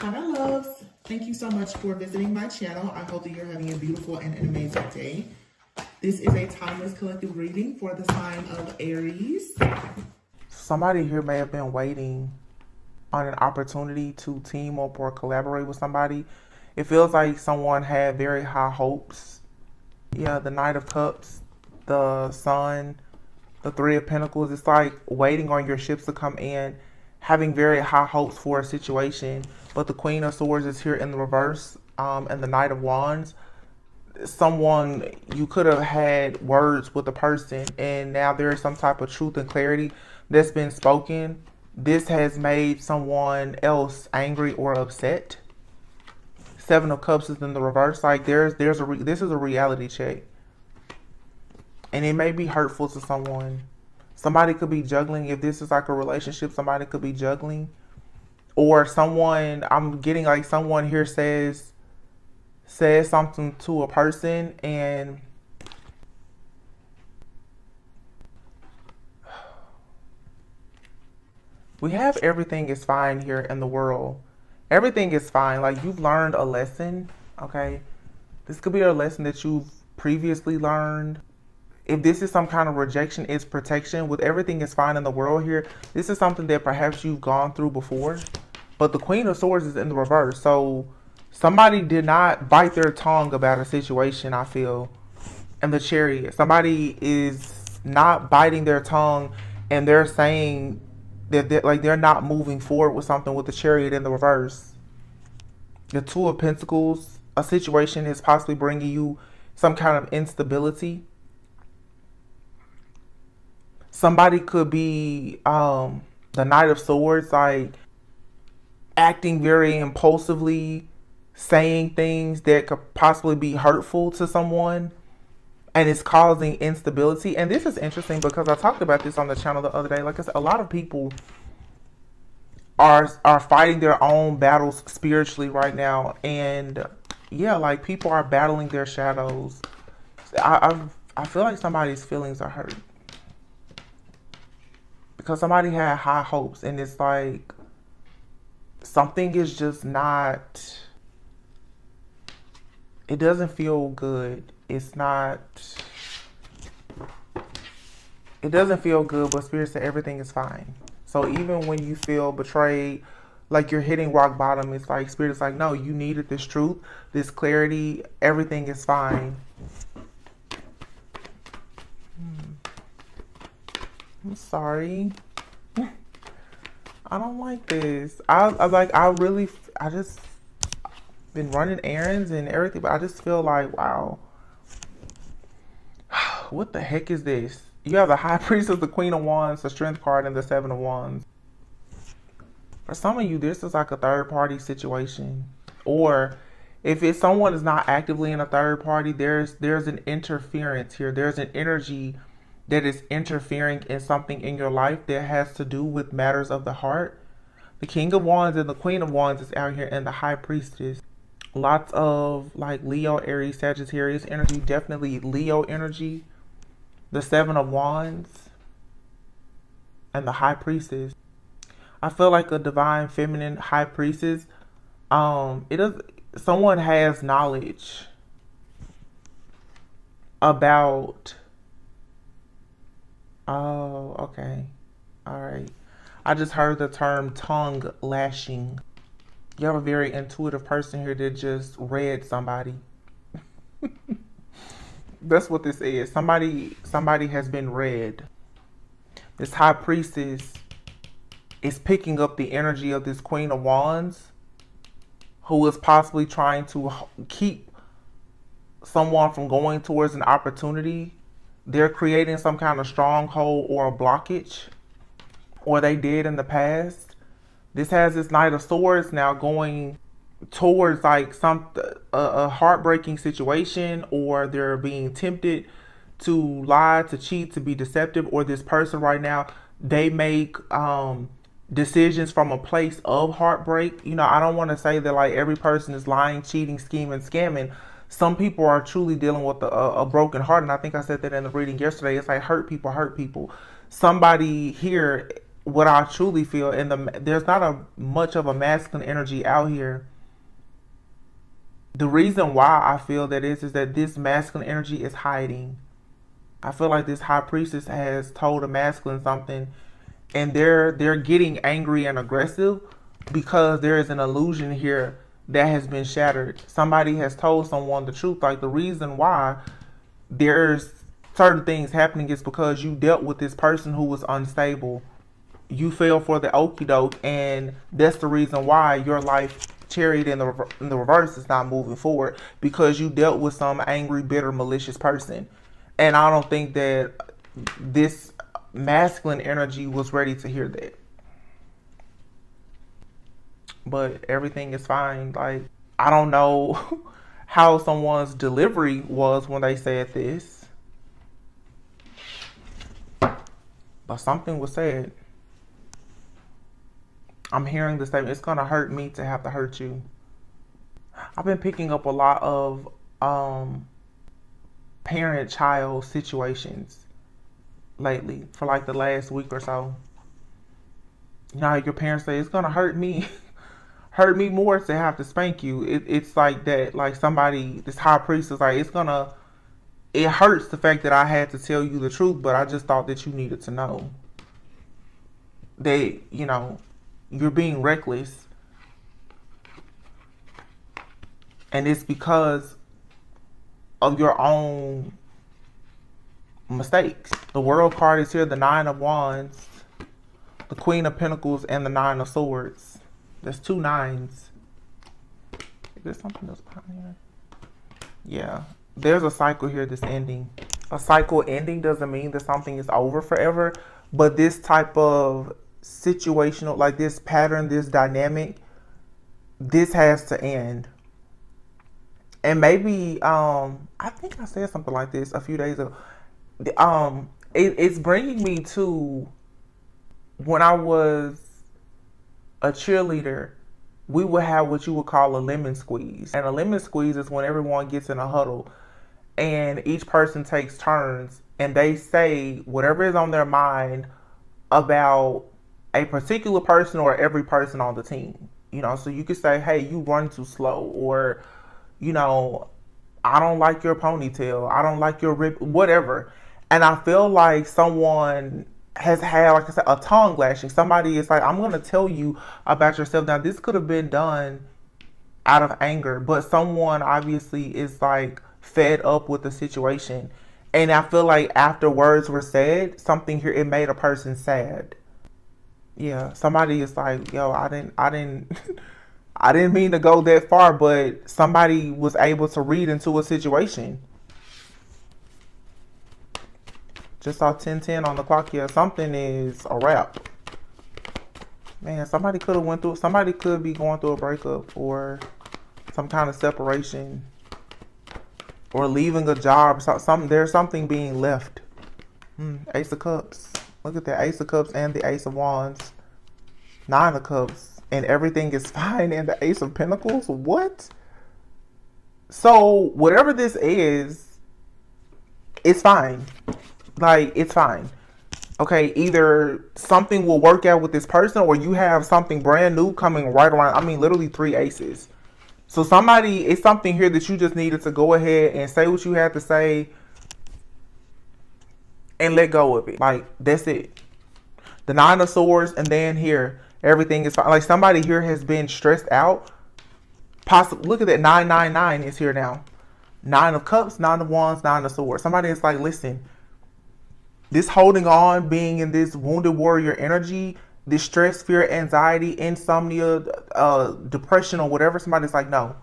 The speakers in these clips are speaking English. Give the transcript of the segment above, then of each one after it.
Hi, my loves. Thank you so much for visiting my channel. I hope that you're having a beautiful and an amazing day. This is a timeless collective reading for the sign of Aries. Somebody here may have been waiting on an opportunity to team up or collaborate with somebody. It feels like someone had very high hopes. Yeah, the Knight of Cups, the Sun, the Three of Pentacles. It's like waiting on your ships to come in, having very high hopes for a situation. But the Queen of Swords is here in the reverse, and the Knight of Wands. Someone, you could have had words with a person, and now there is some type of truth and clarity that's been spoken. This has made someone else angry or upset. Seven of Cups is in the reverse. Like this is a reality check, and it may be hurtful to someone. Somebody could be juggling. If this is like a relationship, somebody could be juggling. Or someone, I'm getting like someone here says something to a person, and we have everything is fine here in the world. Everything is fine. Like you've learned a lesson, okay? This could be a lesson that you've previously learned. If this is some kind of rejection, it's protection. With everything is fine in the world here, this is something that perhaps you've gone through before. But the Queen of Swords is in the reverse. So somebody did not bite their tongue about a situation, I feel. And the Chariot. Somebody is not biting their tongue, and they're saying that they're not moving forward with something with the Chariot in the reverse. The Two of Pentacles. A situation is possibly bringing you some kind of instability. Somebody could be the Knight of Swords, like acting very impulsively, saying things that could possibly be hurtful to someone, and it's causing instability. And this is interesting because I talked about this on the channel the other day. Like I said, a lot of people are fighting their own battles spiritually right now, and yeah, like people are battling their shadows. I feel like somebody's feelings are hurt because somebody had high hopes, and it's like something is just not, it doesn't feel good. It's not, it doesn't feel good, but Spirit said everything is fine. So even when you feel betrayed, like you're hitting rock bottom, it's like Spirit is like, no, you needed this truth, this clarity, everything is fine. I'm sorry. I don't like this. I just been running errands and everything, but I just feel like, wow, what the heck is this? You have the High Priestess, the Queen of Wands, the Strength card, and the Seven of Wands. For some of you, this is like a third party situation. Or if it's someone is not actively in a third party, there's an interference here. There's an energy that is interfering in something in your life that has to do with matters of the heart. The King of Wands and the Queen of Wands is out here, and the High Priestess. Lots of like Leo, Aries, Sagittarius energy, definitely Leo energy. The Seven of Wands and the High Priestess. I feel like a divine feminine High Priestess. Someone has knowledge about. Oh, okay. All right. I just heard the term tongue lashing. You have a very intuitive person here that just read somebody. That's what this is. Somebody has been read. This High Priestess is picking up the energy of this Queen of Wands, who is possibly trying to keep someone from going towards an opportunity. They're creating some kind of stronghold or a blockage, or they did in the past. This has this Knight of Swords now going towards like a heartbreaking situation, or they're being tempted to lie, to cheat, to be deceptive, or this person right now, they make decisions from a place of heartbreak. You know, I don't want to say that like every person is lying, cheating, scheming, scamming. Some people are truly dealing with a broken heart, and I think I said that in the reading yesterday. It's like hurt people hurt people. Somebody here what I truly feel. And there's not much of a masculine energy out here. The reason why I feel that is that this masculine energy is hiding. I feel like this high priestess has told a masculine something, and they're getting angry and aggressive because there is an illusion here that has been shattered. Somebody has told someone the truth. Like, the reason why there's certain things happening is because you dealt with this person who was unstable. You fell for the okie doke, and that's the reason why your life chariot in the reverse is not moving forward, because you dealt with some angry, bitter, malicious person. And I don't think that this masculine energy was ready to hear that. But everything is fine. Like, I don't know how someone's delivery was when they said this, but something was said. I'm hearing the statement, it's gonna hurt me to have to hurt you. I've been picking up a lot of parent-child situations lately for like the last week or so. You know how your parents say, it's gonna hurt me hurt me more to have to spank you. It's like that. Like, somebody, this high priest is like, it hurts the fact that I had to tell you the truth, but I just thought that you needed to know that, you know, you're being reckless, and it's because of your own mistakes. The World card is here, the Nine of Wands, the Queen of Pentacles, and the Nine of Swords. There's 2 nines. Is there something else behind here? Yeah, there's a cycle here that's ending. A cycle ending doesn't mean that something is over forever, but this type of situational, like this pattern, this dynamic, this has to end. And maybe I think I said something like this a few days ago. It's bringing me to when I was a cheerleader. We would have what you would call a lemon squeeze, and a lemon squeeze is when everyone gets in a huddle and each person takes turns and they say whatever is on their mind about a particular person or every person on the team. You know, so you could say, hey, you run too slow, or, you know, I don't like your ponytail, I don't like your rip, whatever. And I feel like someone has had, like I said, a tongue lashing. Somebody is like, I'm going to tell you about yourself. Now, this could have been done out of anger, but someone obviously is like fed up with the situation. And I feel like after words were said, something here, it made a person sad. Yeah, somebody is like, yo, I didn't I didn't mean to go that far, but somebody was able to read into a situation. Just saw 10:10 on the clock here. Something is a wrap. Man, somebody could have went through, somebody could be going through a breakup or some kind of separation or leaving a job. There's something being left. Ace of Cups. Look at that, Ace of Cups and the Ace of Wands. 9 of Cups. And everything is fine. And the Ace of Pentacles. What? So, whatever this is, it's fine. Like, it's fine. Okay, either something will work out with this person or you have something brand new coming right around. I mean, literally 3 aces. So somebody, it's something here that you just needed to go ahead and say what you had to say and let go of it. Like, that's it. The 9 of Swords, and then here, everything is fine. Like, somebody here has been stressed out. Possibly, look at that, 999 is here now. 9 of Cups, 9 of Wands, 9 of Swords. Somebody is like, listen, this holding on, being in this wounded warrior energy, this stress, fear, anxiety, insomnia, depression, or whatever, somebody's like, no,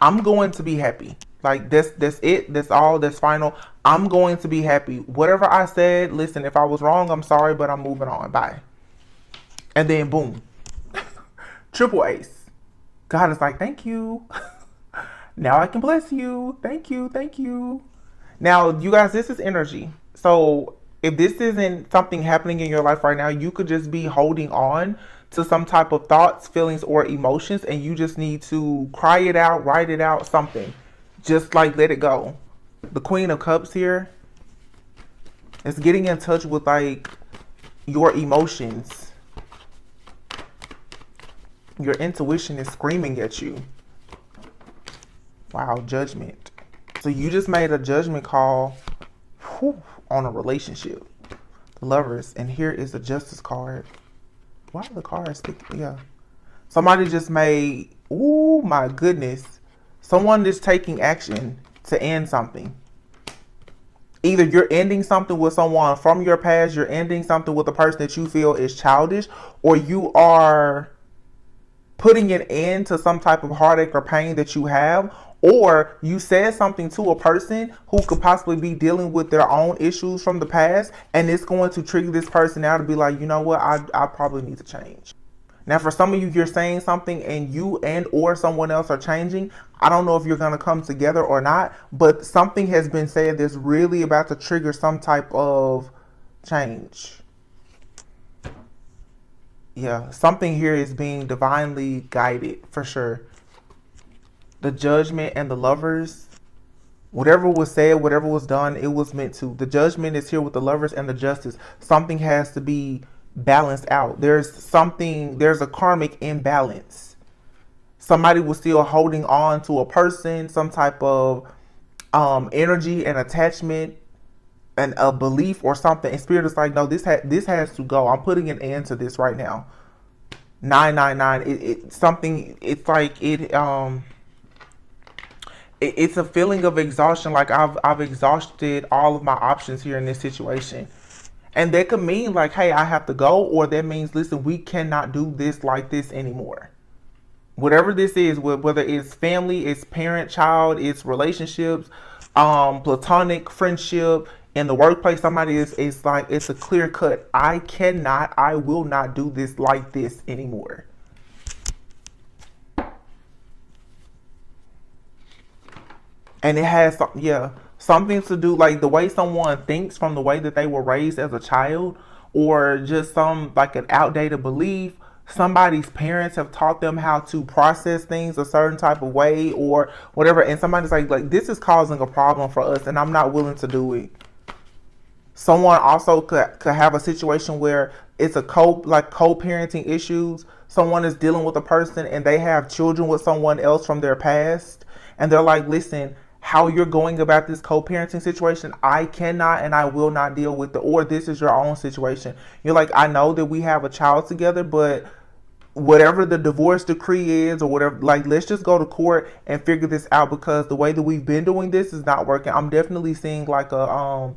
I'm going to be happy. Like, that's it. That's all. That's final. I'm going to be happy. Whatever I said, listen, if I was wrong, I'm sorry, but I'm moving on. Bye. And then boom. Triple ace. God is like, thank you. Now I can bless you. Thank you. Thank you. Now, you guys, this is energy. So if this isn't something happening in your life right now, you could just be holding on to some type of thoughts, feelings, or emotions, and you just need to cry it out, write it out, something. Just like let it go. The Queen of Cups here is getting in touch with like your emotions. Your intuition is screaming at you. Wow, judgment. So you just made a judgment call on a relationship. The Lovers. And here is the Justice card. Why are the cards sticking? Yeah. Somebody just made, oh my goodness. Someone is taking action to end something. Either you're ending something with someone from your past, you're ending something with a person that you feel is childish, or you are putting an end to some type of heartache or pain that you have, or you said something to a person who could possibly be dealing with their own issues from the past, and it's going to trigger this person now to be like, you know what, I probably need to change. Now, for some of you, you're saying something and you and or someone else are changing. I don't know if you're going to come together or not, but something has been said that's really about to trigger some type of change. Yeah, something here is being divinely guided for sure. The Judgment and the Lovers. Whatever was said, whatever was done, it was meant to. The Judgment is here with the Lovers and the Justice. Something has to be balanced out. There's a karmic imbalance. Somebody was still holding on to a person, some type of energy and attachment and a belief or something. And Spirit is like, no, this has to go. I'm putting an end to this right now. 999. It's a feeling of exhaustion. Like I've exhausted all of my options here in this situation. And that could mean like, hey, I have to go. Or that means, listen, we cannot do this like this anymore. Whatever this is, whether it's family, it's parent, child, it's relationships, platonic friendship, in the workplace, somebody is like, it's a clear cut. I will not do this like this anymore. And it has, something to do, like the way someone thinks from the way that they were raised as a child, or just like an outdated belief. Somebody's parents have taught them how to process things a certain type of way or whatever. And somebody's like, this is causing a problem for us and I'm not willing to do it. Someone also could have a situation where it's co-parenting issues. Someone is dealing with a person and they have children with someone else from their past. And they're like, listen, how you're going about this co-parenting situation, I cannot and I will not deal with it. Or this is your own situation. You're like, I know that we have a child together, but whatever the divorce decree is or whatever, like, let's just go to court and figure this out, because the way that we've been doing this is not working. I'm definitely seeing like a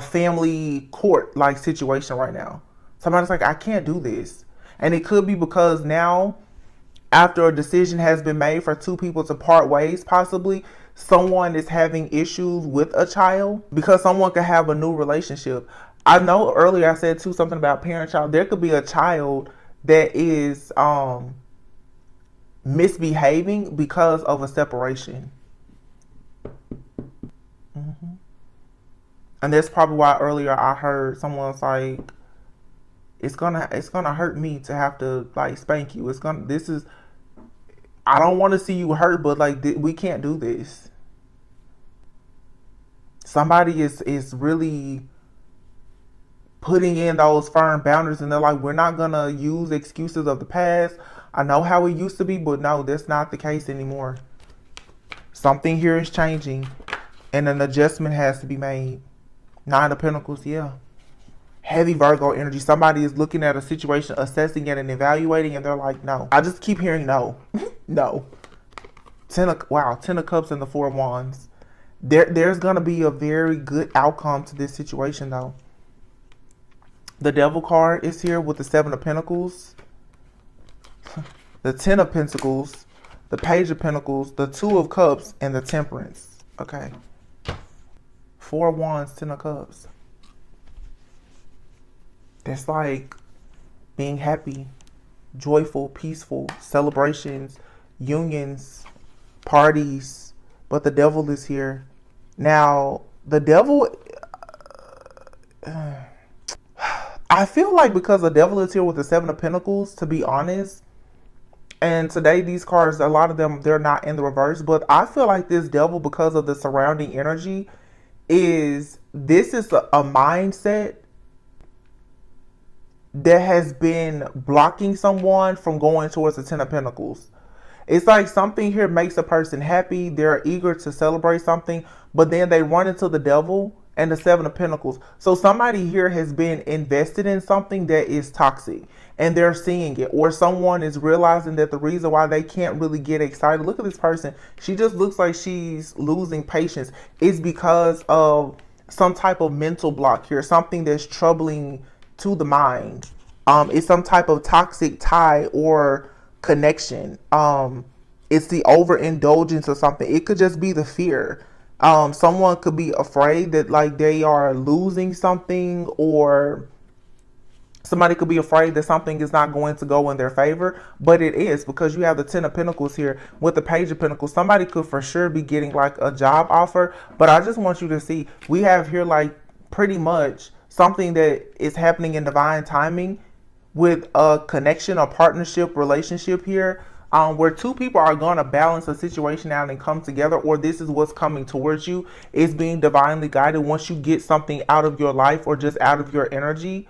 family court like situation right now. Somebody's like, I can't do this. And it could be because now, after a decision has been made for two people to part ways, possibly someone is having issues with a child, because someone could have a new relationship. I know earlier I said too something about parent-child. There could be a child that is misbehaving because of a separation. And that's probably why earlier I heard someone's like, it's gonna hurt me to have to like spank you. I don't want to see you hurt, but like we can't do this. Somebody is really putting in those firm boundaries, and they're like, we're not gonna use excuses of the past. I know how it used to be, but no, that's not the case anymore. Something here is changing, and an adjustment has to be made. 9 of Pentacles, yeah. Heavy Virgo energy. Somebody is looking at a situation, assessing it and evaluating, and they're like, no. I just keep hearing no. No. 10 of Cups and the 4 of Wands. There's going to be a very good outcome to this situation, though. The Devil card is here with the 7 of Pentacles. The 10 of Pentacles. The Page of Pentacles. The 2 of Cups and the Temperance. Okay. 4 of Wands, 10 of Cups. That's like being happy, joyful, peaceful, celebrations, unions, parties. But the Devil is here. Now, the Devil, I feel like because the Devil is here with the 7 of Pentacles, to be honest, and today these cards, a lot of them, they're not in the reverse, but I feel like this Devil, because of the surrounding energy, this is a mindset that has been blocking someone from going towards the Ten of Pentacles. It's like something here makes a person happy. They're eager to celebrate something, but then they run into the devil and the Seven of Pentacles. So somebody here has been invested in something that is toxic and they're seeing it, or someone is realizing that the reason why they can't really get excited. Look at this person. She just looks like she's losing patience. It's because of some type of mental block here, something that's troubling to the mind. It's some type of toxic tie or connection. It's the overindulgence or something. It could just be the fear. Someone could be afraid that like they are losing something, or somebody could be afraid that something is not going to go in their favor, but it is, because you have the Ten of Pentacles here with the Page of Pentacles. Somebody could for sure be getting like a job offer, but I just want you to see, we have here like pretty much something that is happening in divine timing with a connection, a partnership, relationship here, where two people are going to balance a situation out and come together, or this is what's coming towards you. It's being divinely guided once you get something out of your life or just out of your energy.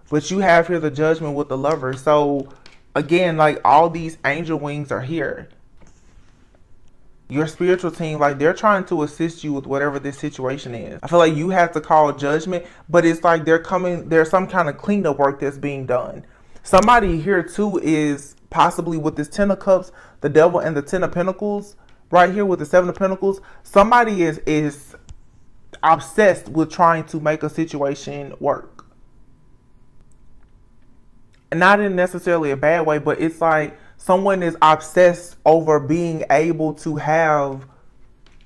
But you have here the Judgment with the Lover. So again, like all these angel wings are here. Your spiritual team, like they're trying to assist you with whatever this situation is. I feel like you have to call judgment, but it's like there's some kind of cleanup work that's being done. Somebody here too is possibly with this Ten of Cups, the Devil, and the Ten of Pentacles, right here with the Seven of Pentacles. Somebody is obsessed with trying to make a situation work. Not in necessarily a bad way, but it's like someone is obsessed over being able to have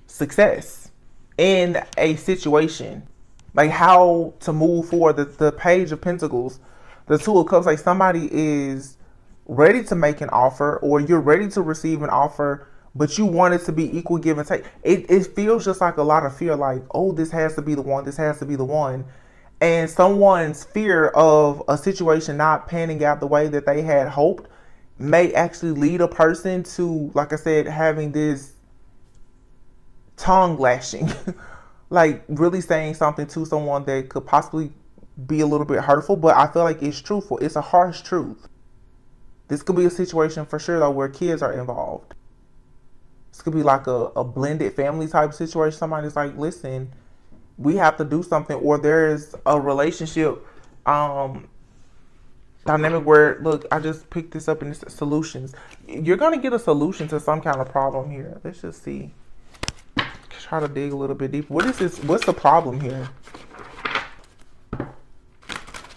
success in a situation, like how to move forward. The Page of Pentacles, the Two of Cups, like somebody is ready to make an offer, or you're ready to receive an offer, but you want it to be equal give and take. It feels just like a lot of fear, like, oh, this has to be the one, this has to be the one. And someone's fear of a situation not panning out the way that they had hoped may actually lead a person to, like I said, having this tongue lashing, like really saying something to someone that could possibly be a little bit hurtful, but I feel like it's truthful. It's a harsh truth. This could be a situation for sure though where kids are involved. This could be like a blended family type situation. Somebody's like, listen, we have to do something, or there's a relationship dynamic where, look, I just picked this up in this solutions. You're going to get a solution to some kind of problem here. Let's just see. Try to dig a little bit deeper. What is this? What's the problem here?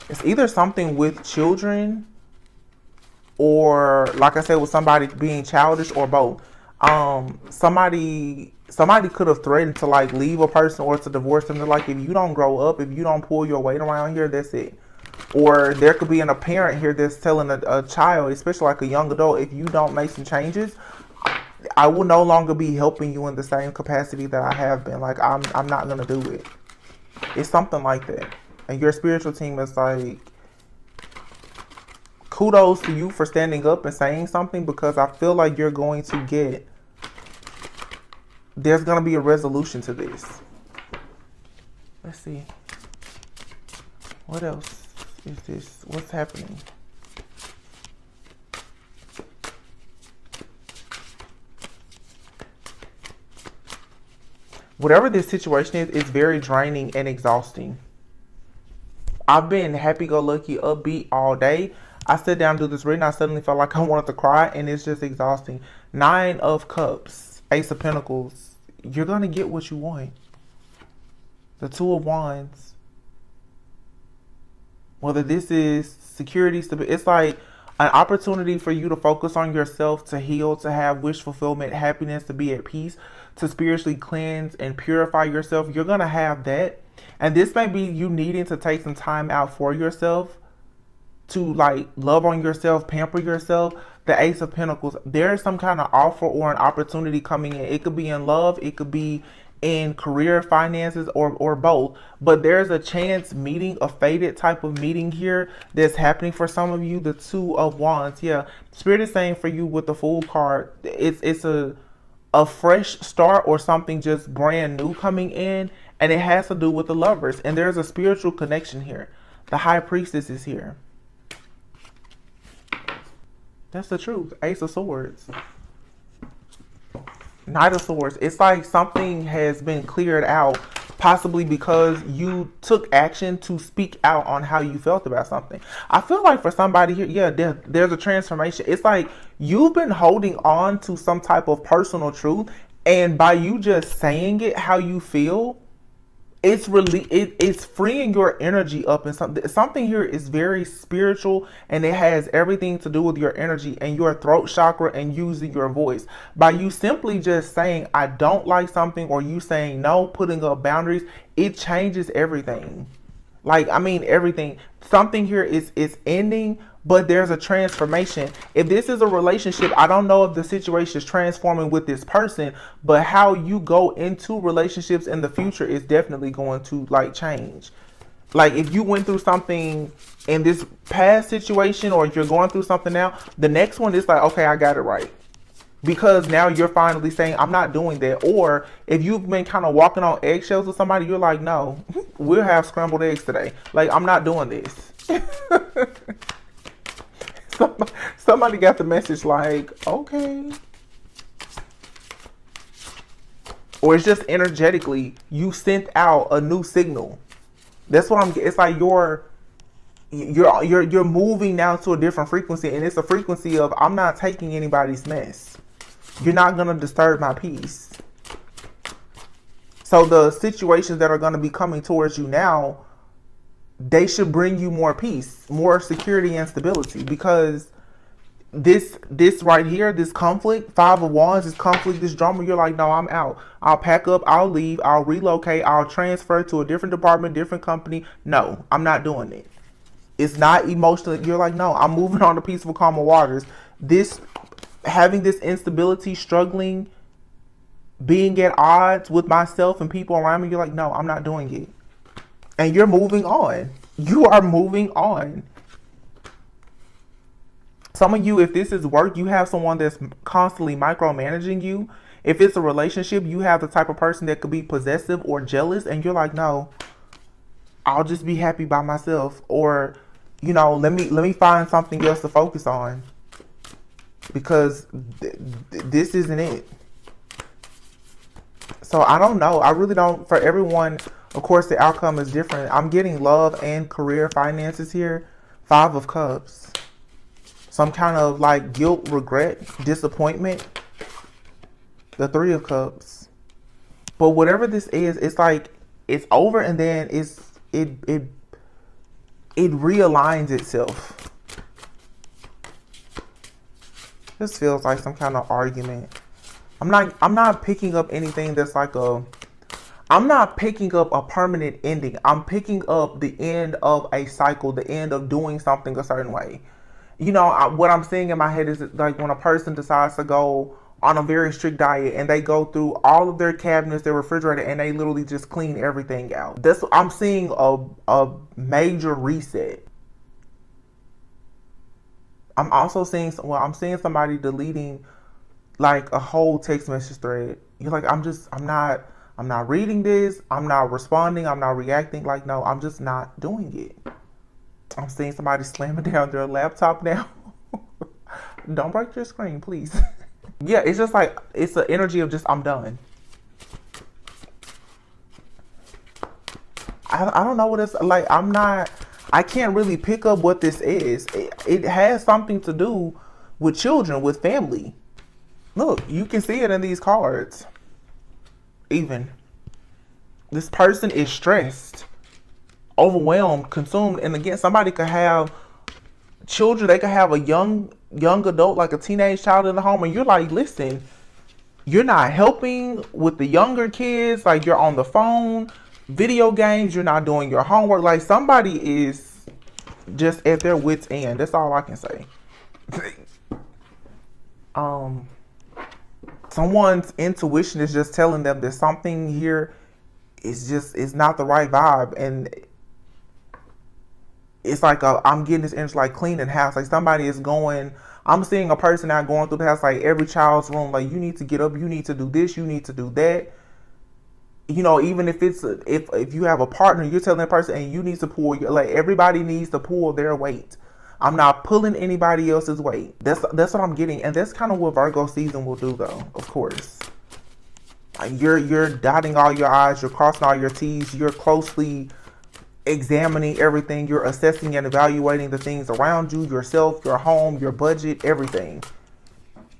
It's either something with children, or like I said, with somebody being childish, or both. Somebody could have threatened to like leave a person or to divorce them. They're like, if you don't grow up, if you don't pull your weight around here, that's it. Or there could be a parent here that's telling a child, especially like a young adult, if you don't make some changes, I will no longer be helping you in the same capacity that I have been. Like, I'm not gonna do it. It's something like that. And your spiritual team is like, kudos to you for standing up and saying something, because I feel like you're going to get, there's going to be a resolution to this. Let's see. What else is this? What's happening? Whatever this situation is, it's very draining and exhausting. I've been happy-go-lucky, upbeat all day. I sat down to do this reading. I suddenly felt like I wanted to cry, and it's just exhausting. Nine of Cups, Ace of Pentacles. You're going to get what you want. The Two of Wands. Whether this is security, it's like an opportunity for you to focus on yourself, to heal, to have wish fulfillment, happiness, to be at peace, to spiritually cleanse and purify yourself. You're going to have that. And this may be you needing to take some time out for yourself, to like love on yourself, pamper yourself. The Ace of Pentacles, there's some kind of offer or an opportunity coming in. It could be in love, it could be in career, finances, or both. But there's a chance meeting, a fated type of meeting here that's happening for some of you. The Two of Wands, yeah. Spirit is saying for you with the Fool card, it's a fresh start or something just brand new coming in, and it has to do with the Lovers. And there's a spiritual connection here. The High Priestess is here. That's the truth. Ace of Swords. Knight of Swords. It's like something has been cleared out, possibly because you took action to speak out on how you felt about something. I feel like for somebody here, yeah, there's a transformation. It's like you've been holding on to some type of personal truth, and by you just saying it how you feel, it's really it's freeing your energy up, and something here is very spiritual, and it has everything to do with your energy and your throat chakra and using your voice. By you simply just saying I don't like something, or you saying no, putting up boundaries, it changes everything. Like, I mean, everything. Something here is ending, but there's a transformation. If this is a relationship, I don't know if the situation is transforming with this person, but how you go into relationships in the future is definitely going to like change. Like, if you went through something in this past situation, or if you're going through something now, the next one is like, okay, I got it right. Because now you're finally saying, I'm not doing that. Or if you've been kind of walking on eggshells with somebody, you're like, no, we'll have scrambled eggs today. Like, I'm not doing this. Somebody got the message like, okay. Or it's just energetically, you sent out a new signal. That's what it's like you're moving now to a different frequency, and it's a frequency of I'm not taking anybody's mess. You're not going to disturb my peace. So the situations that are going to be coming towards you now, they should bring you more peace, more security and stability, because this right here, this conflict, 5 of Wands, this conflict, this drama, you're like, no, I'm out. I'll pack up, I'll leave, I'll relocate, I'll transfer to a different department, different company. No, I'm not doing it. It's not emotional. You're like, no, I'm moving on to peaceful, calmer waters. Having this instability, struggling, being at odds with myself and people around me, you're like, no, I'm not doing it. And you're moving on. You are moving on. Some of you, if this is work, you have someone that's constantly micromanaging you. If it's a relationship, you have the type of person that could be possessive or jealous, and you're like, no, I'll just be happy by myself. Or, you know, let me find something else to focus on, because this isn't it. So I don't know. I really don't. For everyone, of course, the outcome is different. I'm getting love and career finances here. 5 of Cups. Some kind of like guilt, regret, disappointment. The 3 of Cups. But whatever this is, it's like it's over, and then it realigns itself. This feels like some kind of argument. I'm not picking up anything that's like I'm not picking up a permanent ending. I'm picking up the end of a cycle, the end of doing something a certain way. You know, what I'm seeing in my head is like when a person decides to go on a very strict diet, and they go through all of their cabinets, their refrigerator, and they literally just clean everything out. I'm seeing a major reset. I'm also seeing, I'm seeing somebody deleting like a whole text message thread. You're like, I'm not reading this. I'm not responding. I'm not reacting. Like, no, I'm just not doing it. I'm seeing somebody slamming down their laptop now. Don't break your screen, please. Yeah, it's just like, it's an energy of just, I'm done. I don't know what it's like. I can't really pick up what this is. It has something to do with children, with family. Look, you can see it in these cards. Even. This person is stressed, overwhelmed, consumed. And again, somebody could have children. They could have a young adult, like a teenage child in the home. And you're like, listen, you're not helping with the younger kids. Like, you're on the phone, video games. You're not doing your homework. Like, somebody is just at their wit's end. That's all I can say. Someone's intuition is just telling them that something here is not the right vibe, and it's like I'm getting this energy like cleaning house. Like, somebody is going. I'm seeing a person out going through the house, like every child's room. Like, you need to get up, you need to do this, you need to do that. You know, even if it's if you have a partner, you're telling that person, and you need to pull your, like, everybody needs to pull their weight. I'm not pulling anybody else's weight. That's what I'm getting. And that's kind of what Virgo season will do, though, of course. You're dotting all your I's, you're crossing all your T's, you're closely examining everything, you're assessing and evaluating the things around you, yourself, your home, your budget, everything.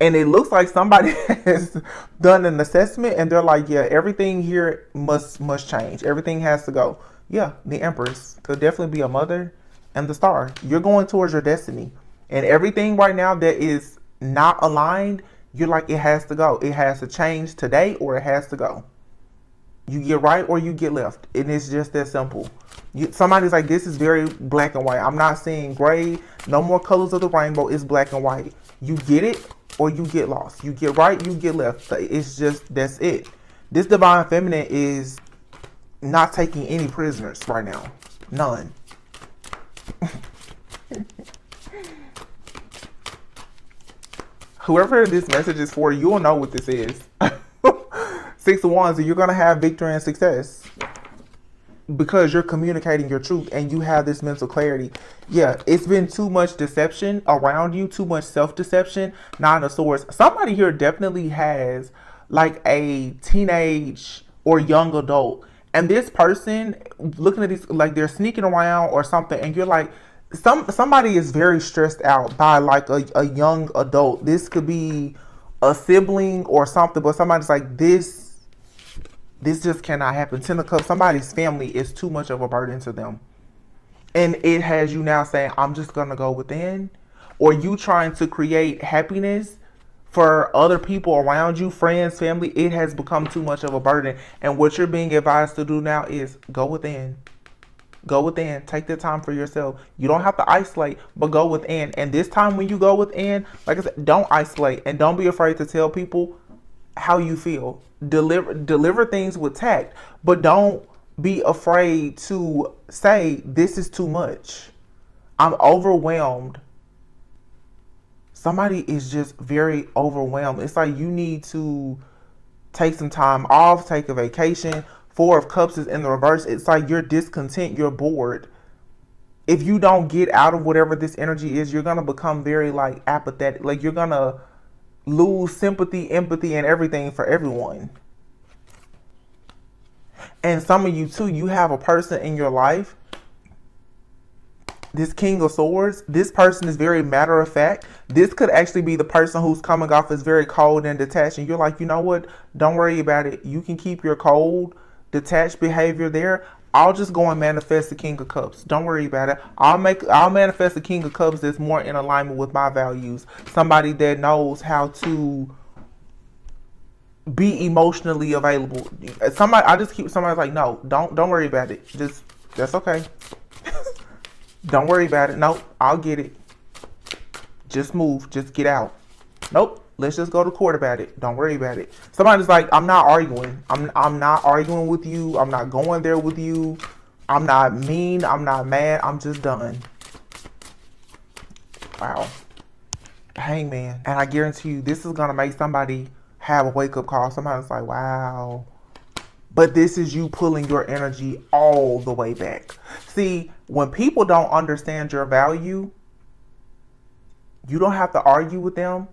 And it looks like somebody has done an assessment and they're like, yeah, everything here must change. Everything has to go. Yeah, the Empress could definitely be a mother and the Star. You're going towards your destiny. And everything right now that is not aligned, you're like, it has to go. It has to change today or it has to go. You get right or you get left. And it's just that simple. Somebody's like, this is very black and white. I'm not seeing gray. No more colors of the rainbow. It's black and white. You get it or you get lost. You get right, you get left. It's just, that's it. This Divine Feminine is not taking any prisoners right now. None. Whoever this message is for, you'll know what this is. 6 of Wands, and you're going to have victory and success. Because you're communicating your truth and you have this mental clarity. Yeah, it's been too much deception around you, too much self-deception. Nine of Swords. Somebody here definitely has like a teenage or young adult. And this person looking at these, like they're sneaking around or something. And you're like, somebody is very stressed out by like a young adult. This could be a sibling or something, but somebody's like, this just cannot happen. 10 of Cups, somebody's family is too much of a burden to them. And it has you now saying, I'm just going to go within. Or you trying to create happiness for other people around you, friends, family. It has become too much of a burden. And what you're being advised to do now is go within. Go within. Take the time for yourself. You don't have to isolate, but go within. And this time when you go within, like I said, don't isolate. And don't be afraid to tell people how you feel. Deliver things with tact, but don't be afraid to say, this is too much. I'm overwhelmed. Somebody is just very overwhelmed. It's like you need to take some time off, take a vacation. 4 of Cups is in the reverse. It's like you're discontent, you're bored. If you don't get out of whatever this energy is, you're going to become very like apathetic. Like you're going to lose sympathy, empathy, and everything for everyone. And some of you too, you have a person in your life, this King of Swords, this person is very matter of fact. This could actually be the person who's coming off as very cold and detached. And you're like, you know what? Don't worry about it. You can keep your cold, detached behavior there. I'll just go and manifest the King of Cups. Don't worry about it. I'll manifest the King of Cups that's more in alignment with my values. Somebody that knows how to be emotionally available. Somebody's like, no, don't worry about it. That's okay. Don't worry about it. Nope, I'll get it. Just move. Just get out. Nope. Let's just go to court about it. Don't worry about it. Somebody's like, I'm not arguing. I'm not arguing with you. I'm not going there with you. I'm not mean. I'm not mad. I'm just done. Wow. Hangman. And I guarantee you, this is going to make somebody have a wake-up call. Somebody's like, wow. But this is you pulling your energy all the way back. See, when people don't understand your value, you don't have to argue with them.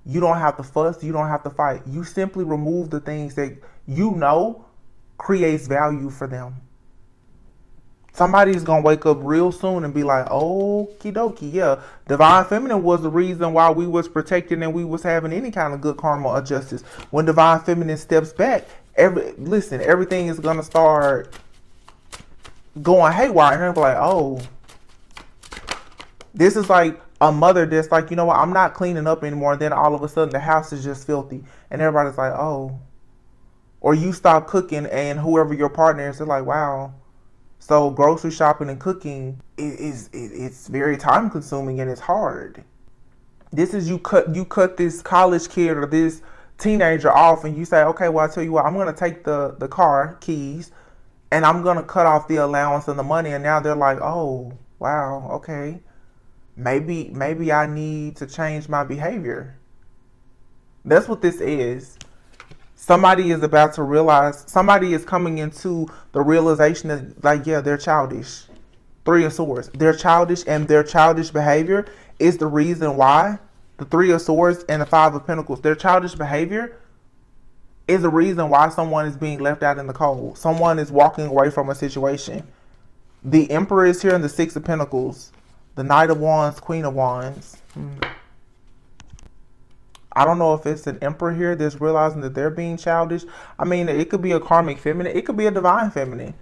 You don't have to fuss. You don't have to fight. You simply remove the things that you know creates value for them. Somebody's going to wake up real soon and be like, okie dokie, yeah. Divine Feminine was the reason why we was protected and we was having any kind of good karma or justice. When Divine Feminine steps back, everything is going to start going haywire. And they'll be like, oh, this is like a mother that's like, you know what, I'm not cleaning up anymore. And then all of a sudden the house is just filthy. And everybody's like, oh. Or you stop cooking and whoever your partner is, they're like, wow. So grocery shopping and cooking it's very time consuming and it's hard. This is you cut this college kid or this teenager off and you say, okay, well, I tell you what, I'm going to take the car keys and I'm going to cut off the allowance and the money. And now they're like, oh, wow, okay. Maybe I need to change my behavior. That's what this is. Somebody is about to realize, somebody is coming into the realization that, like, yeah, they're childish. Three of Swords. They're childish, and their childish behavior is the reason why. The Three of Swords and the Five of Pentacles. Their childish behavior is the reason why someone is being left out in the cold. Someone is walking away from a situation. The Emperor is here in the Six of Pentacles. The Knight of Wands, Queen of Wands. I don't know if it's an Emperor here that's realizing that they're being childish. I mean, it could be a karmic feminine. It could be a divine feminine.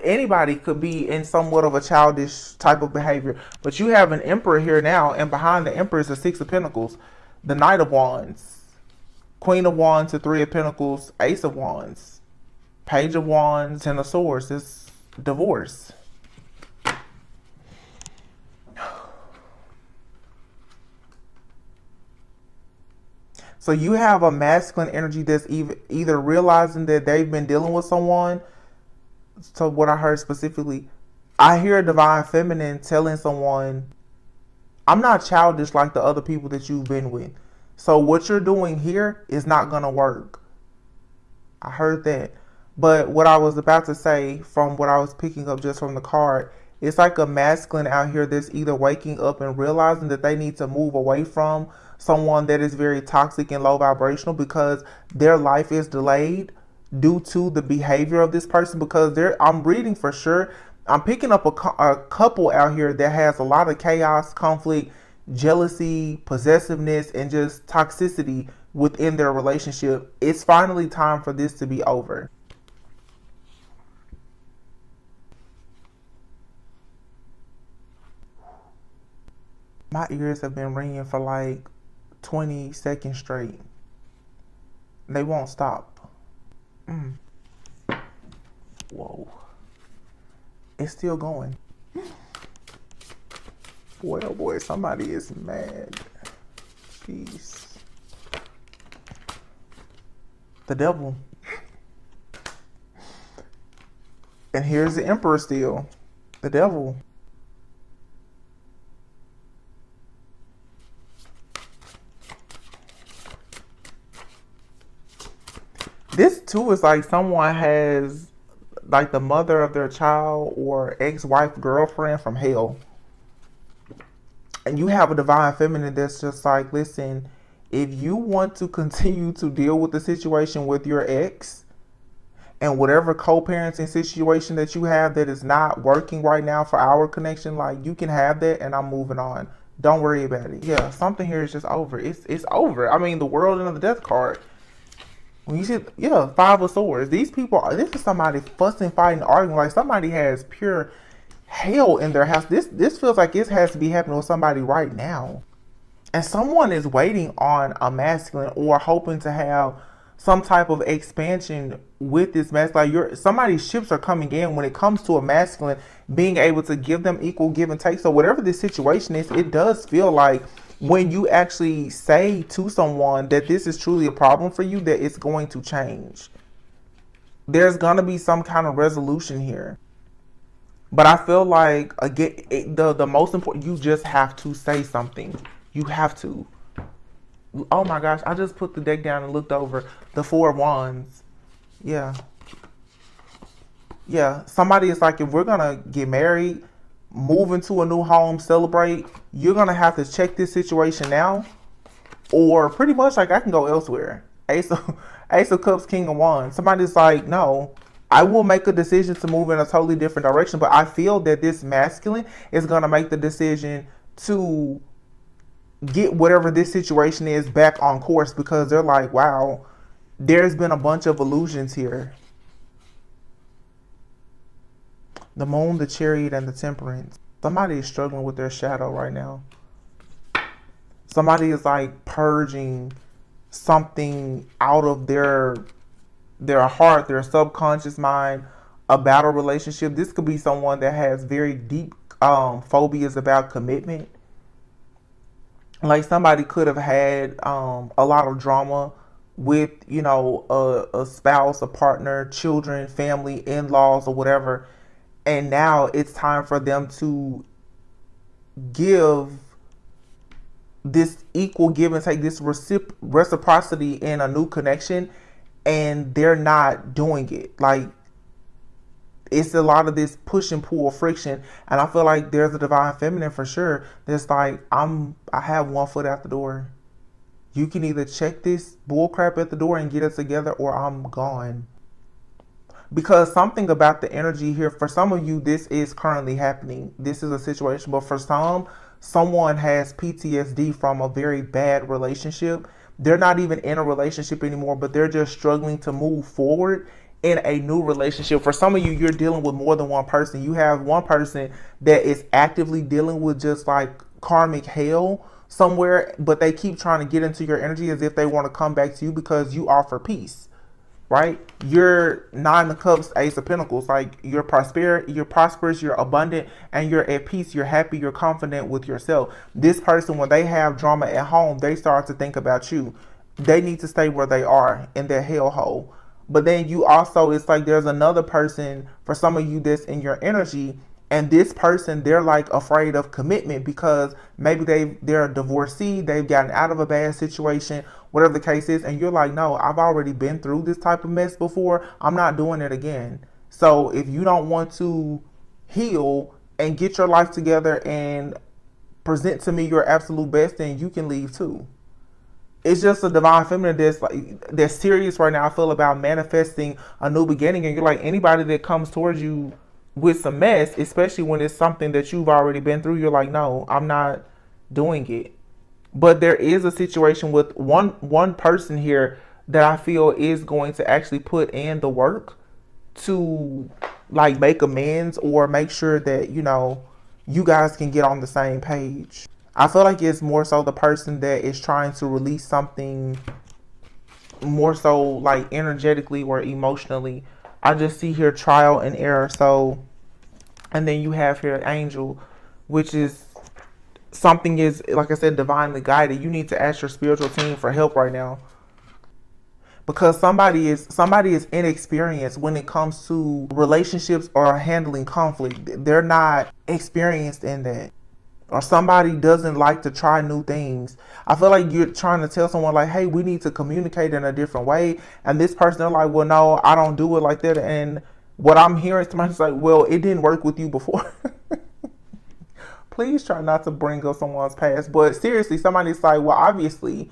Anybody could be in somewhat of a childish type of behavior. But you have an Emperor here now, and behind the Emperor is the Six of Pentacles. The Knight of Wands. Queen of Wands, the Three of Pentacles, Ace of Wands, Page of Wands, Ten of Swords. It's divorce. So you have a masculine energy that's either realizing that they've been dealing with someone. So what I heard specifically, I hear a divine feminine telling someone, I'm not childish like the other people that you've been with. So what you're doing here is not going to work. I heard that. But what I was about to say, from what I was picking up just from the card, it's like a masculine out here that's either waking up and realizing that they need to move away from someone that is very toxic and low vibrational, because their life is delayed due to the behavior of this person. Because I'm reading for sure, I'm picking up a couple out here that has a lot of chaos, conflict, jealousy, possessiveness, and just toxicity within their relationship. It's finally time for this to be over. My ears have been ringing for like 20 seconds straight. They won't stop. Whoa. It's still going. Boy, oh boy, somebody is mad. Jeez. The devil. And here's the Emperor still. The devil. This too is like someone has like the mother of their child or ex-wife, girlfriend from hell. And you have a divine feminine that's just like, listen, if you want to continue to deal with the situation with your ex and whatever co-parenting situation that you have that is not working right now for our connection, like, you can have that and I'm moving on. Don't worry about it. Yeah, something here is just over. It's over. I mean, the World and the Death card. When you see, yeah, Five of Swords. These people, this is somebody fussing, fighting, arguing. Like somebody has pure hell in their house. This feels like it has to be happening with somebody right now. And someone is waiting on a masculine or hoping to have some type of expansion with this masculine. Like somebody's ships are coming in when it comes to a masculine, being able to give them equal give and take. So whatever the situation is, it does feel like when you actually say to someone that this is truly a problem for you, that it's going to change. There's going to be some kind of resolution here. But I feel like, again, the most important, you just have to say something. You have to. Oh my gosh, I just put the deck down and looked over the Four of Wands. Yeah. Yeah, somebody is like, if we're going to get married, move into a new home, celebrate, you're going to have to check this situation now. Or pretty much like, I can go elsewhere. Ace of Cups, King of Wands. Somebody's like, no, I will make a decision to move in a totally different direction. But I feel that this masculine is going to make the decision to get whatever this situation is back on course, because they're like, wow, there's been a bunch of illusions here. The Moon, the Chariot, and the Temperance. Somebody is struggling with their shadow right now. Somebody is like purging something out of their heart, their subconscious mind about a relationship. This could be someone that has very deep phobias about commitment. Like somebody could have had a lot of drama with, you know, a spouse, a partner, children, family, in-laws, or whatever. And now it's time for them to give this equal give and take, this reciprocity in a new connection. And they're not doing it. Like, it's a lot of this push and pull friction. And I feel like there's a divine feminine for sure that's like, I have one foot out the door. You can either check this bull crap at the door and get it together, or I'm gone. Because something about the energy here, for some of you, this is currently happening. This is a situation, but for someone has PTSD from a very bad relationship. They're not even in a relationship anymore, but they're just struggling to move forward in a new relationship. For some of you, you're dealing with more than one person. You have one person that is actively dealing with just like karmic hell somewhere, but they keep trying to get into your energy as if they want to come back to you because you offer peace. Right? You're Nine of Cups, Ace of Pentacles. Like, you're prosperous, you're abundant, and you're at peace. You're happy, you're confident with yourself. This person, when they have drama at home, they start to think about you. They need to stay where they are in their hellhole. But then you also, it's like there's another person for some of you that's in your energy. And this person, they're like afraid of commitment because maybe they're a divorcee, they've gotten out of a bad situation, whatever the case is. And you're like, no, I've already been through this type of mess before. I'm not doing it again. So if you don't want to heal and get your life together and present to me your absolute best, then you can leave too. It's just a divine feminine that's serious right now. I feel about manifesting a new beginning. And you're like, anybody that comes towards you with some mess, especially when it's something that you've already been through, you're like, no, I'm not doing it. But there is a situation with one person here that I feel is going to actually put in the work to like make amends or make sure that, you know, you guys can get on the same page. I feel like it's more so the person that is trying to release something more so like energetically or emotionally. I just see here trial and error. So, and then you have here angel, which is something is, like I said, divinely guided. You need to ask your spiritual team for help right now. Because somebody is inexperienced when it comes to relationships or handling conflict. They're not experienced in that. Or somebody doesn't like to try new things. I feel like you're trying to tell someone like, hey, we need to communicate in a different way. And this person, they're like, well, no, I don't do it like that. And what I'm hearing, somebody's like, well, it didn't work with you before. Please try not to bring up someone's past. But seriously, somebody's like, well, obviously,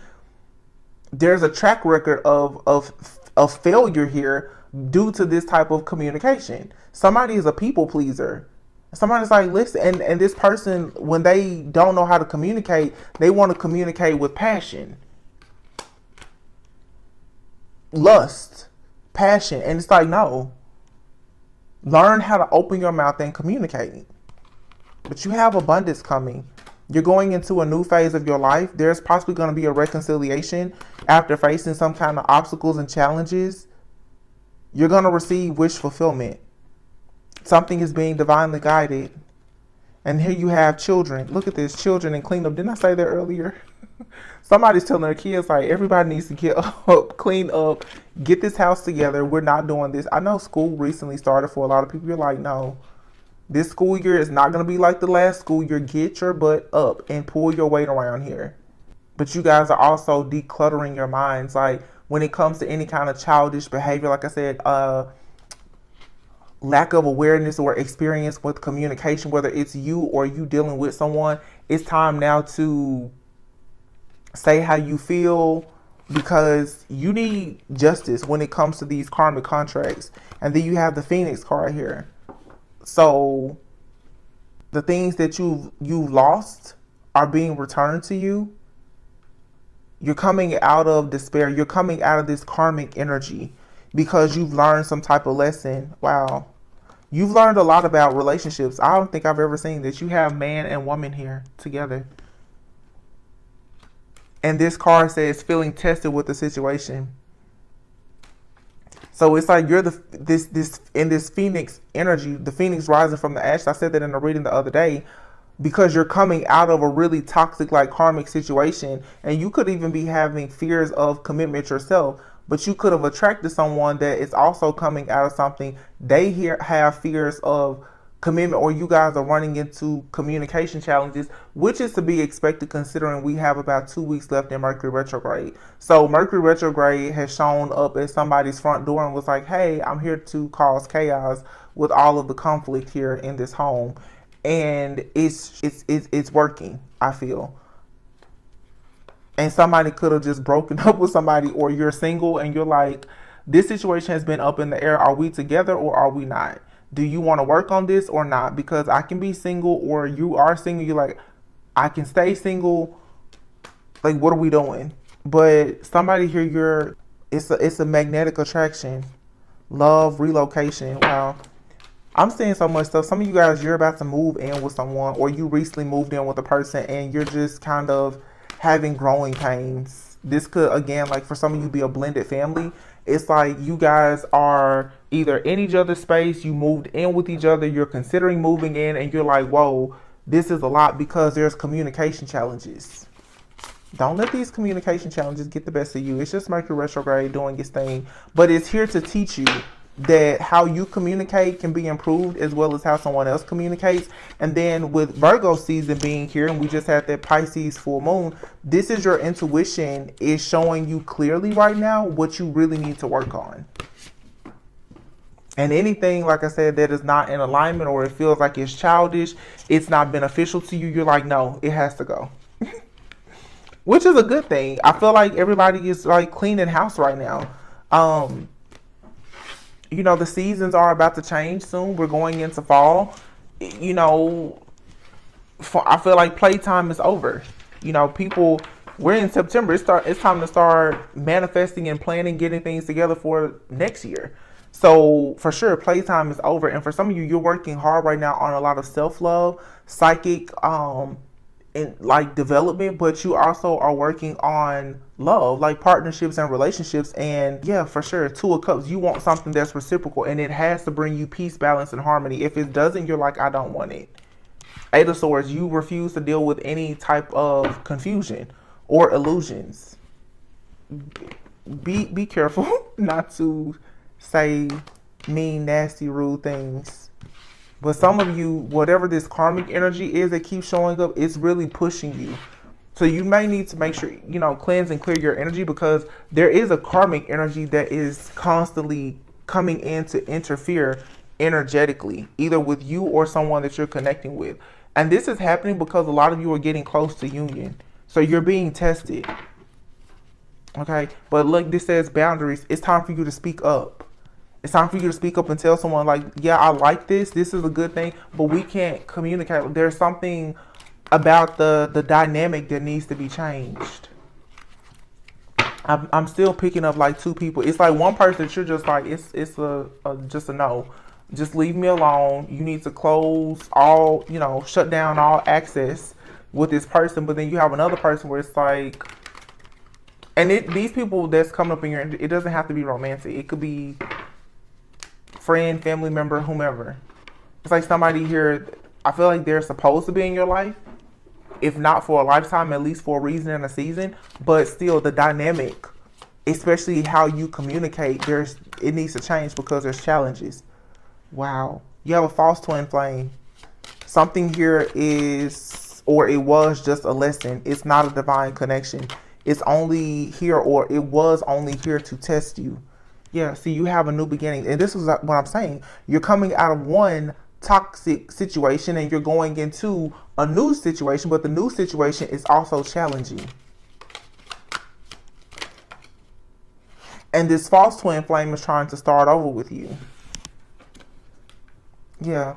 there's a track record of failure here due to this type of communication. Somebody is a people pleaser. Somebody's like, listen, and this person, when they don't know how to communicate, they want to communicate with passion, lust, passion. And it's like, no, learn how to open your mouth and communicate. But you have abundance coming. You're going into a new phase of your life. There's possibly going to be a reconciliation after facing some kind of obstacles and challenges. You're going to receive wish fulfillment. Something is being divinely guided. And here you have children. Look at this, children and clean up. Didn't I say that earlier? Somebody's telling their kids, like, everybody needs to get up, clean up, get this house together. We're not doing this. I know school recently started for a lot of people. You're like, no, this school year is not going to be like the last school year. Get your butt up and pull your weight around here. But you guys are also decluttering your minds. Like, when it comes to any kind of childish behavior, like I said, lack of awareness or experience with communication, whether it's you or you dealing with someone, it's time now to say how you feel, because you need justice when it comes to these karmic contracts. And then you have the Phoenix card here. So the things that you lost are being returned to you. You're coming out of despair. You're coming out of this karmic energy because you've learned some type of lesson. Wow. You've learned a lot about relationships. I don't think I've ever seen this. You have man and woman here together. And this card says feeling tested with the situation. So it's like you're in this Phoenix energy, the Phoenix rising from the ashes. I said that in a reading the other day, because you're coming out of a really toxic, like karmic situation, and you could even be having fears of commitment yourself. But you could have attracted someone that is also coming out of something. They have fears of commitment, or you guys are running into communication challenges, which is to be expected considering we have about 2 weeks left in Mercury retrograde. So Mercury retrograde has shown up at somebody's front door and was like, hey, I'm here to cause chaos with all of the conflict here in this home. And it's working, I feel. And somebody could have just broken up with somebody, or you're single and you're like, this situation has been up in the air. Are we together or are we not? Do you want to work on this or not? Because I can be single, or you are single. You're like, I can stay single. Like, what are we doing? But somebody here, it's a magnetic attraction, love, relocation. Wow. I'm seeing so much stuff. Some of you guys, you're about to move in with someone, or you recently moved in with a person and you're just kind of having growing pains. This could, again, like for some of you, be a blended family. It's like you guys are either in each other's space, you moved in with each other, you're considering moving in, and you're like, whoa, this is a lot because there's communication challenges. Don't let these communication challenges get the best of you. It's just Mercury retrograde doing its thing, but it's here to teach you that how you communicate can be improved, as well as how someone else communicates. And then with Virgo season being here, and we just had that Pisces full moon, this is your intuition is showing you clearly right now what you really need to work on. And anything, like I said, that is not in alignment, or it feels like it's childish, it's not beneficial to you, you're like, no, it has to go. Which is a good thing. I feel like everybody is like cleaning house right now. You know, the seasons are about to change soon. We're going into fall. You know, I feel like playtime is over. You know, people, we're in September. It's time to start manifesting and planning, getting things together for next year. So for sure, playtime is over. And for some of you, you're working hard right now on a lot of self-love, psychic, and like development, but you also are working on love, like partnerships and relationships. And yeah, for sure, Two of Cups, you want something that's reciprocal, and it has to bring you peace, balance, and harmony. If it doesn't, you're like, I don't want it. Eight of Swords, you refuse to deal with any type of confusion or illusions. Be careful not to say mean, nasty, rude things. But some of you, whatever this karmic energy is that keeps showing up, it's really pushing you. So you may need to make sure, you know, cleanse and clear your energy, because there is a karmic energy that is constantly coming in to interfere energetically, either with you or someone that you're connecting with. And this is happening because a lot of you are getting close to union. So you're being tested. Okay. But look, this says boundaries. It's time for you to speak up. It's time for you to speak up and tell someone like, yeah, I like this. This is a good thing, but we can't communicate. There's something about the dynamic that needs to be changed. I'm still picking up like two people. It's like one person that you're just like, it's just a no. Just leave me alone. You need to close all, you know, shut down all access with this person. But then you have another person where it's like, and these people that's coming up in your, it doesn't have to be romantic. It could be friend, family member, whomever. It's like somebody here, I feel like they're supposed to be in your life, if not for a lifetime, at least for a reason and a season. But still, the dynamic, especially how you communicate, it needs to change because there's challenges. Wow. You have a false twin flame. Something here is, or it was just a lesson. It's not a divine connection. It's only here, or it was only here to test you. Yeah, see, you have a new beginning. And this is what I'm saying. You're coming out of one toxic situation and you're going into a new situation, but the new situation is also challenging. And this false twin flame is trying to start over with you. Yeah.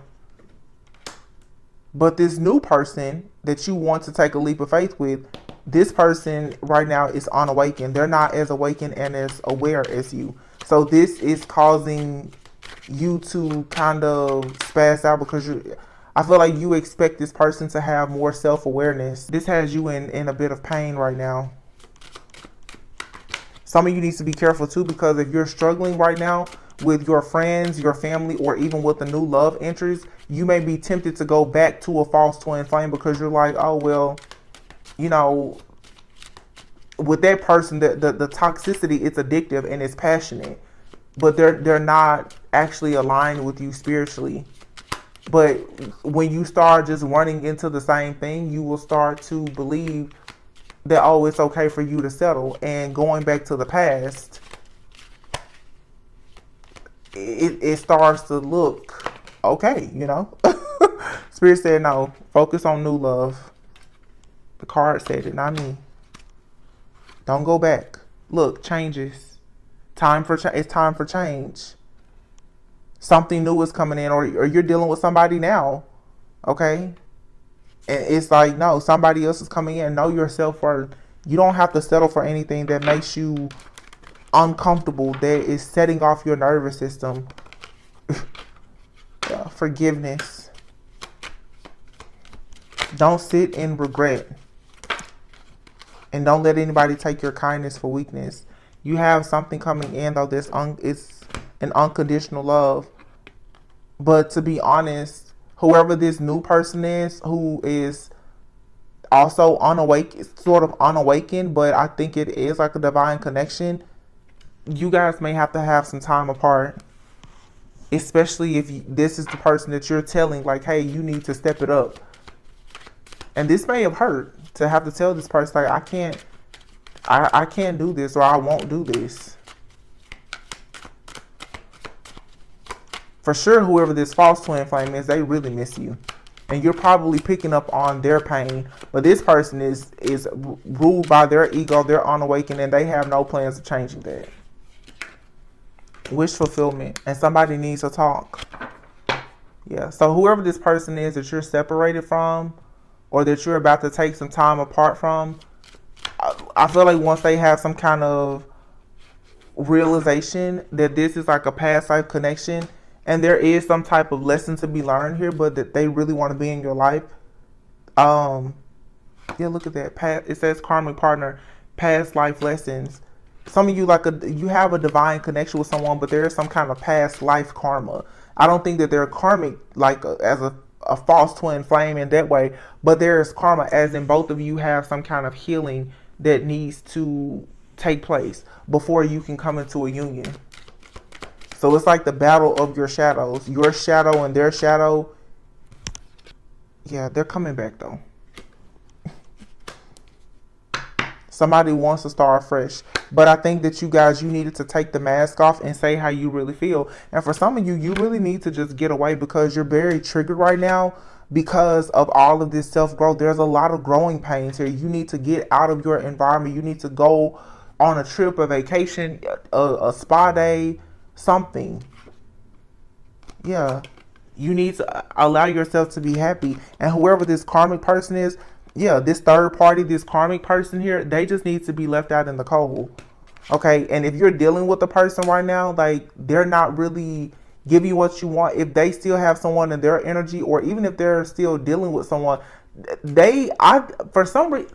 But this new person that you want to take a leap of faith with, this person right now is unawakened. They're not as awakened and as aware as you. So this is causing you to kind of spaz out because I feel like you expect this person to have more self-awareness. This has you in a bit of pain right now. Some of you need to be careful too, because if you're struggling right now with your friends, your family, or even with the new love interest, you may be tempted to go back to a false twin flame because you're like, oh, well, you know, with that person, the toxicity, it's addictive and it's passionate, but they're not actually aligned with you spiritually. But when you start just running into the same thing, you will start to believe that, oh, it's okay for you to settle. And going back to the past, it starts to look okay, you know? Spirit said, no, focus on new love. The card said it, not me. Don't go back. Look, changes. It's time for change. Something new is coming in, or you're dealing with somebody now, okay? And it's like, no, somebody else is coming in. Know your self-worth. You don't have to settle for anything that makes you uncomfortable, that is setting off your nervous system. Forgiveness. Don't sit in regret. And don't let anybody take your kindness for weakness. You have something coming in, though. It's an unconditional love. But to be honest, whoever this new person is, who is also sort of unawakened, but I think it is like a divine connection, you guys may have to have some time apart. Especially if this is the person that you're telling, like, hey, you need to step it up. And this may have hurt to have to tell this person, like, I can't do this, or I won't do this. For sure, whoever this false twin flame is, they really miss you. And you're probably picking up on their pain. But this person is ruled by their ego, they're unawakened, and they have no plans of changing that. Wish fulfillment. And somebody needs to talk. Yeah, so whoever this person is that you're separated from, or that you're about to take some time apart from, I feel like once they have some kind of realization that this is like a past life connection, and there is some type of lesson to be learned here, but that they really want to be in your life. Yeah, look at that. It says karmic partner, past life lessons. Some of you you have a divine connection with someone, but there is some kind of past life karma. I don't think that they're karmic as a false twin flame in that way, but there is karma, as in both of you have some kind of healing that needs to take place before you can come into a union. So it's like the battle of your shadows. Your shadow and their shadow. Yeah, they're coming back though. Somebody wants to start fresh. But I think that you needed to take the mask off and say how you really feel. And for some of you, you really need to just get away, because you're very triggered right now because of all of this self-growth. There's a lot of growing pains here. You need to get out of your environment. You need to go on a trip, a vacation, a spa day, something. Yeah. You need to allow yourself to be happy. And whoever this karmic person is, yeah, this third party, this karmic person here, they just need to be left out in the cold. Okay. And if you're dealing with a person right now, like, they're not really giving you what you want, if they still have someone in their energy, or even if they're still dealing with someone, for some reason,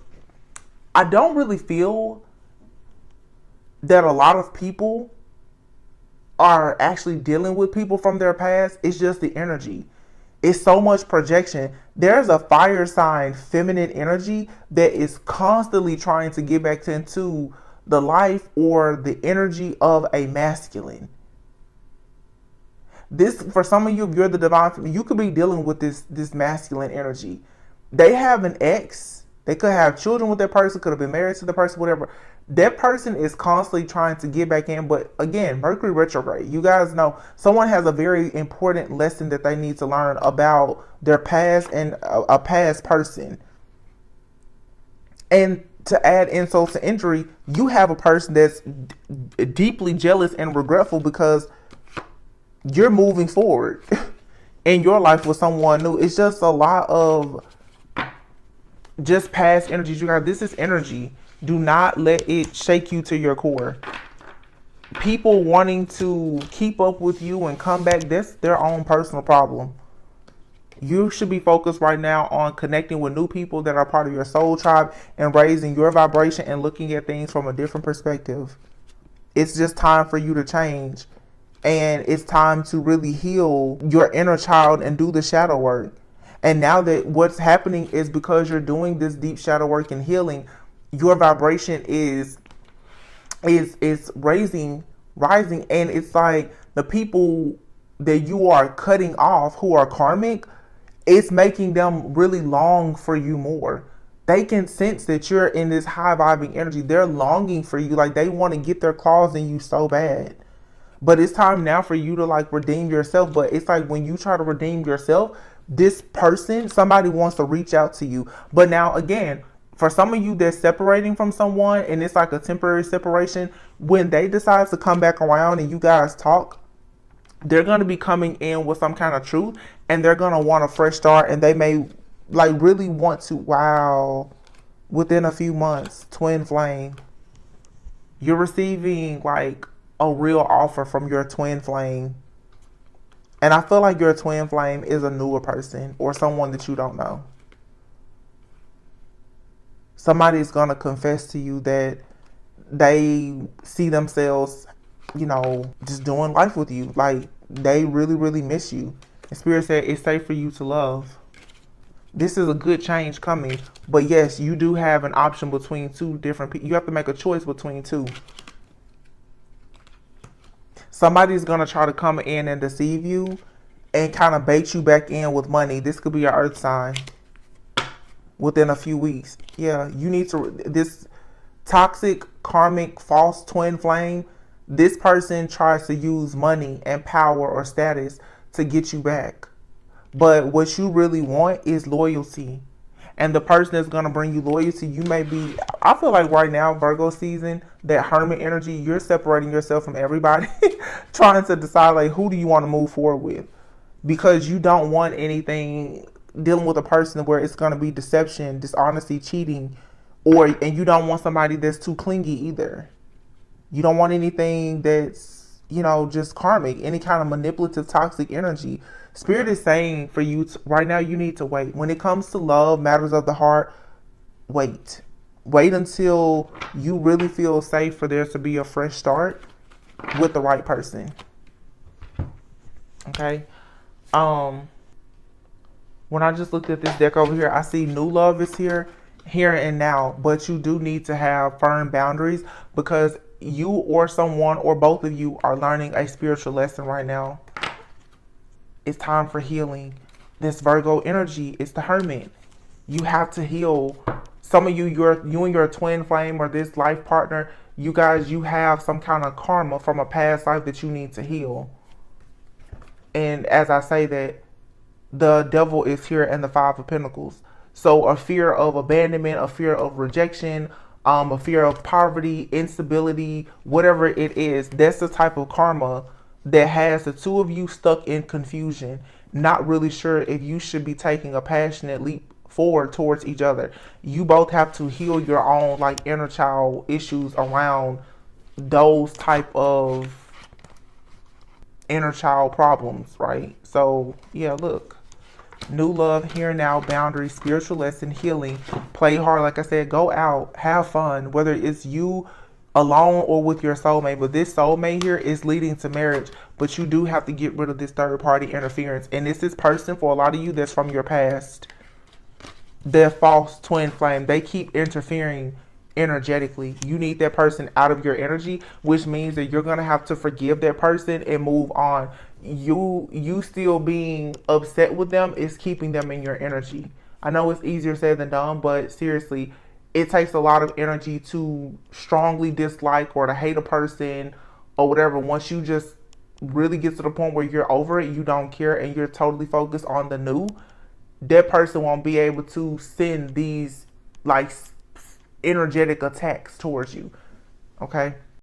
I don't really feel that a lot of people are actually dealing with people from their past. It's just the energy. It's so much projection. There's a fire sign, feminine energy that is constantly trying to get back into the life or the energy of a masculine. This, for some of you, if you're the divine, you could be dealing with this masculine energy. They have an ex. They could have children with that person, could have been married to the person, whatever. That person is constantly trying to get back in. But again, Mercury retrograde. You guys know someone has a very important lesson that they need to learn about their past and a past person. And to add insult to injury, you have a person that's deeply jealous and regretful because you're moving forward in your life with someone new. It's just a lot of just past energies. You guys, this is energy. Do not let it shake you to your core. People wanting to keep up with you and come back, that's their own personal problem. You should be focused right now on connecting with new people that are part of your soul tribe and raising your vibration and looking at things from a different perspective. It's just time for you to change. And it's time to really heal your inner child and do the shadow work. And now that what's happening is because you're doing this deep shadow work and healing, your vibration is rising, and it's like the people that you are cutting off who are karmic, it's making them really long for you more. They can sense that you're in this high vibing energy. They're longing for you. Like, they want to get their claws in you so bad. But it's time now for you to like redeem yourself. But it's like when you try to redeem yourself, this person, somebody wants to reach out to you. But now again, for some of you that's separating from someone and it's like a temporary separation, when they decide to come back around and you guys talk, they're going to be coming in with some kind of truth, and they're going to want a fresh start, and they may like really want to, wow, within a few months, twin flame, you're receiving like a real offer from your twin flame. And I feel like your twin flame is a newer person or someone that you don't know. Somebody's going to confess to you that they see themselves, you know, just doing life with you. Like, they really, really miss you. And Spirit said it's safe for you to love. This is a good change coming. But yes, you do have an option between two different people. You have to make a choice between two. Somebody's going to try to come in and deceive you and kind of bait you back in with money. This could be your earth sign within a few weeks. Yeah, you need to, this toxic, karmic, false twin flame, this person tries to use money and power or status to get you back. But what you really want is loyalty. And the person that's going to bring you loyalty, you may be, I feel like right now, Virgo season, that hermit energy, you're separating yourself from everybody, trying to decide like, who do you want to move forward with? Because you don't want anything dealing with a person where it's going to be deception, dishonesty, cheating, and you don't want somebody that's too clingy either. You don't want anything that's, you know, just karmic, any kind of manipulative, toxic energy. Spirit is saying for you right now, you need to wait. When it comes to love, matters of the heart, wait. Wait until you really feel safe for there to be a fresh start with the right person. Okay. When I just looked at this deck over here, I see new love is here and now. But you do need to have firm boundaries, because you or someone or both of you are learning a spiritual lesson right now. It's time for healing. This Virgo energy is the hermit. You have to heal. Some of you, you and your twin flame or this life partner, you guys, you have some kind of karma from a past life that you need to heal. And as I say that, the devil is here in the Five of Pentacles. So a fear of abandonment, a fear of rejection, a fear of poverty, instability, whatever it is, that's the type of karma that has the two of you stuck in confusion, not really sure if you should be taking a passionate leap forward towards each other. You both have to heal your own like inner child issues around those type of inner child problems, right? So yeah, look, new love here now, boundaries, spiritual lesson, healing, play hard. Like I said, go out, have fun, whether it's you alone or with your soulmate. But this soulmate here is leading to marriage, but you do have to get rid of this third party interference. And this person, for a lot of you, that's from your past, their false twin flame. They keep interfering energetically. You need that person out of your energy, which means that you're going to have to forgive that person and move on. You still being upset with them is keeping them in your energy. I know it's easier said than done, but seriously, it takes a lot of energy to strongly dislike or to hate a person or whatever. Once you just really get to the point where you're over it, you don't care, and you're totally focused on the new, that person won't be able to send these like energetic attacks towards you. Okay.